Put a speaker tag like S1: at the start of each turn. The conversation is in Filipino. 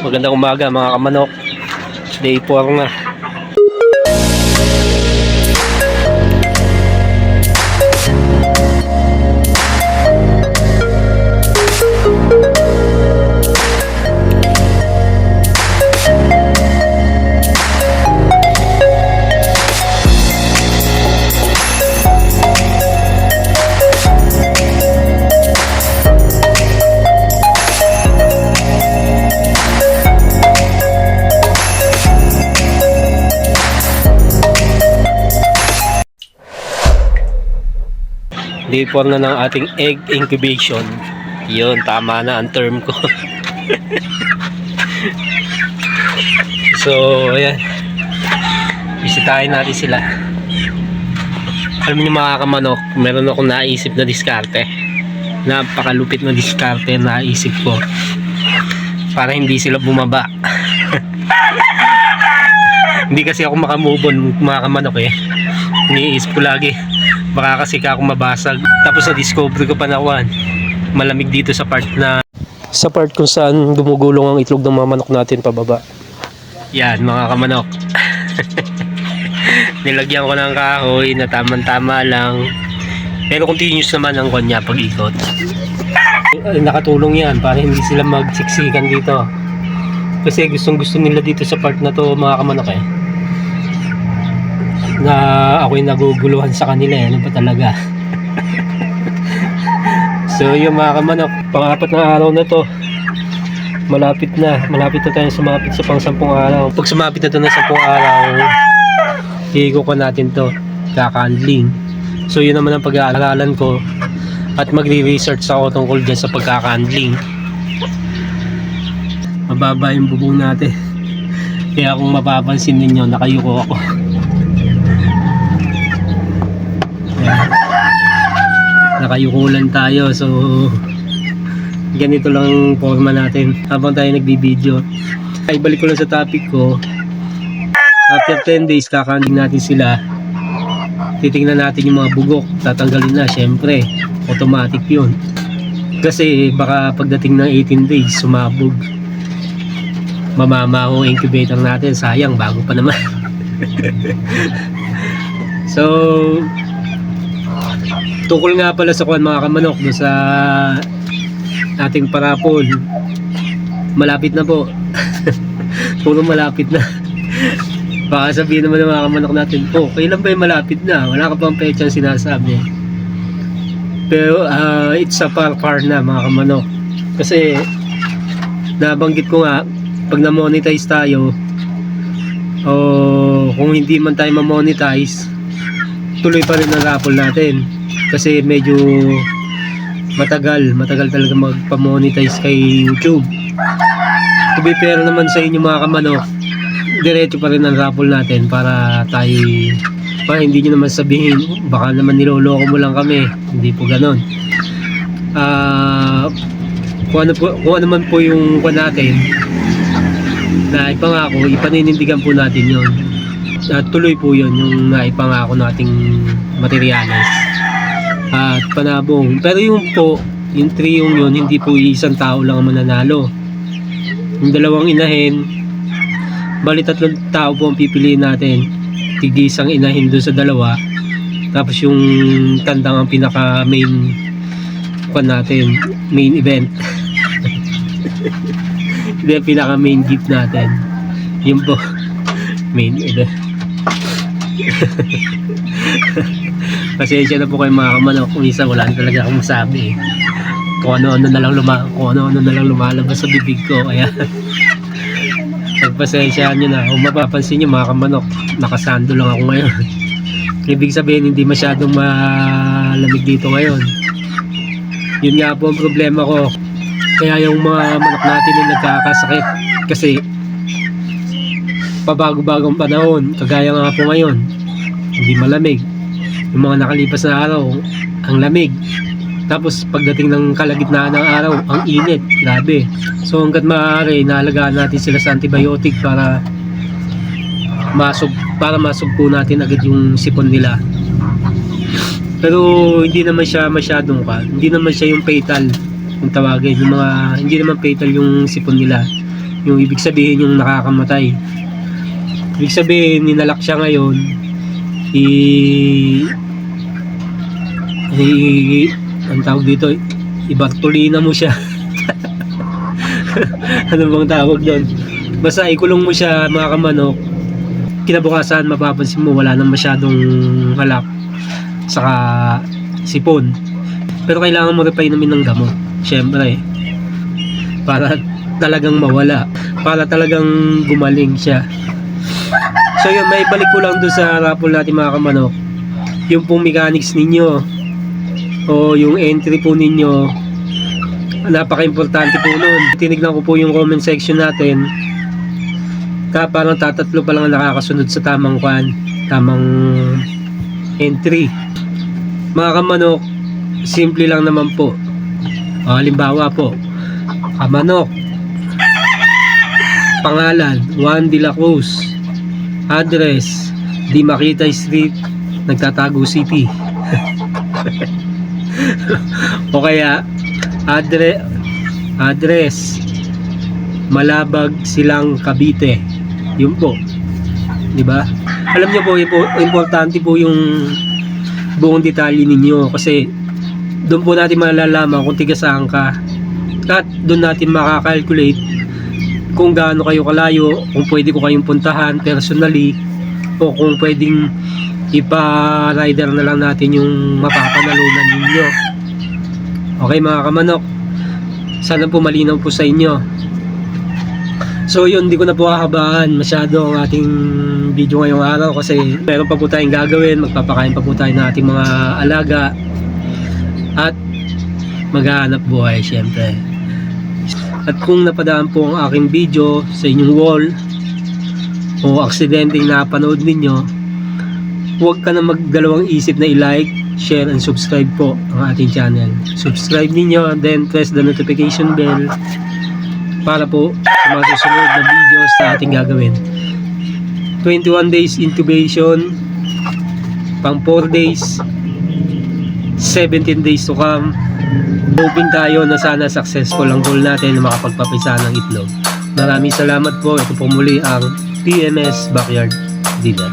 S1: Magandang umaga mga kamanok. Day 4 na. Day 4 na ng ating egg incubation. Yun, tama na ang term ko. So, ayan. Bisitahin natin sila. Alam niyo mga kamanok, meron akong naisip na diskarte. Napakalupit na diskarte na naisip ko. Para hindi sila bumaba. Hindi kasi ako makamove on mga kamanok eh. Iniisip ko lagi. Baka kasi ako mabasag. Tapos na-discover ko pa na malamig dito sa part kung saan gumugulong ang itlog ng mga manok natin pababa. Yan mga kamanok. Nilagyan ko ng kahoy na tamang-tama lang. Pero continuous naman ang kanya pag-ikot. Nakatulong yan para hindi sila magsiksikan dito. Kasi gustong-gusto nila dito sa part na to mga kamanok eh. Na ako'y naguguluhan sa kanila eh. Ano ba talaga? So yung mga kamanok, pang-apat na araw na to, malapit na tayo sumapit sa pang-10 araw. Pag sumapit na to ng 10 araw, higo ko natin to, kakandling. So yun naman ang pag-aaralan ko at magre-research ako tungkol dyan sa pagkakandling. Mababa yung bubong natin, kaya kung mapapansin ninyo, nakayuko ako. Nakayukulan tayo, so ganito lang forma natin habang tayo nagbibideo. Ay balik ko lang sa topic ko. After 10 days kakanding natin sila. Titingnan natin yung mga bugok, tatanggalin na syempre, automatic yun kasi baka pagdating ng 18 days sumabog, mamamaho incubator natin, sayang bago pa naman. So tungkol nga pala sa mga kamanok do sa ating parapol, malapit na po. Puro malapit na. Baka sabihin naman ng mga kamanok natin, oh, kailan ba yung malapit na? Wala ka pang petsang sinasabi. Pero it's a far na mga kamanok. Kasi nabanggit ko nga, pag na-monetize tayo, o kung hindi man tayo ma-monetize, tuloy pa rin ang raffle natin. Kasi medyo matagal talaga magpa-monetize kay YouTube. To be fair naman sa inyo mga kamanok, diretso pa rin ang raffle natin para hindi nyo naman sabihin baka naman niloloko mo lang kami. Hindi po ganon. Kung ano man po yung natin na ipangako, ipaninindigan po natin yon. Tuloy po yon yung naipangako nating materyales at panabong. Pero yung triyong yun, hindi po isang tao lang ang mananalo. Yung dalawang inahin, bali 3 tao po ang pipiliin natin. Tig-isang inahin doon sa dalawa. Tapos yung tandang ang pinaka main natin, main event. Hindi, pinaka main gift natin. Yun po, main event. Pasensya na po kayo mga kamanok, minsan wala talaga akong masabi eh. Kung ano-ano na lang lumalabas sa bibig ko, kaya pagpasensyahan nyo na. Kung mapapansin nyo mga kamanok, nakasando lang ako ngayon. Ibig sabihin hindi masyadong malamig dito ngayon. Yun nga po ang problema ko, kaya yung mga manok natin yung nagkakasakit kasi pabago-bagong panahon, kagaya nga po ngayon, hindi malamig. Yung mga nakalipas na araw, ang lamig. Tapos pagdating ng kalagitnaan ng araw, ang init, grabe. So hanggat maaari, naalagaan natin sila sa antibiotic para masugpo natin agad yung sipon nila. Pero hindi naman siya masyadong hindi naman siya yung fatal kung tawagin, yung mga hindi naman fatal yung sipon nila. Yung ibig sabihin yung nakakamatay. Ibig sabihin, ninalak siya ngayon, ang tawag dito, ibartolina mo siya. Ano bang tawag doon? Basta ikulong mo siya mga kamanok. Kinabukasan mapapansin mo wala nang masyadong halak saka sipon. Pero kailangan mo rin painumin ng gamot, syempre, para talagang mawala, para talagang gumaling siya. So yun, may balik ko lang doon sa raffle natin mga kamanok. Yung pong mechanics ninyo o yung entry po ninyo, napaka-importante po nun. Tinignan ko po yung comment section natin, parang tatatlo pa lang nakakasunod sa tamang entry. Mga kamanok, simple lang naman po. Halimbawa po, kamanok, pangalan Juan de la Cruz, address Di Makita Street, Nagtatago City. O kaya address Malabag, Silang, Cavite. Yun po, di ba? Alam niyo po, importante po yung buong detalye ninyo, kasi doon po natin malalaman kung tiga saan ka, at doon natin makakalculate kung gaano kayo kalayo, kung pwede ko kayong puntahan personally, o kung pwedeng ipa-rider na lang natin yung mapapanalunan ninyo. Okay mga kamanok, sana po malinaw po sa inyo. So yun, hindi ko na po hahabaan masyado ang ating video ngayong araw, kasi meron pa po tayong gagawin. Magpapakain pa po tayo ng ating mga alaga at maghahanap buhay syempre. At kung napadaan po ang aking video sa inyong wall o aksidenteng napanood ninyo, huwag ka na magdalawang isip na i-like, share and subscribe po ang ating channel. Subscribe ninyo, then press the notification bell para po sa mga susunod na videos na ating gagawin. 21 days incubation, pang 4 days, 17 days to come. Hoping tayo na sana successful ang goal natin na makapagpapisa ng itlog. Maraming salamat po. Ito po muli ang PMS Backyard Dealer.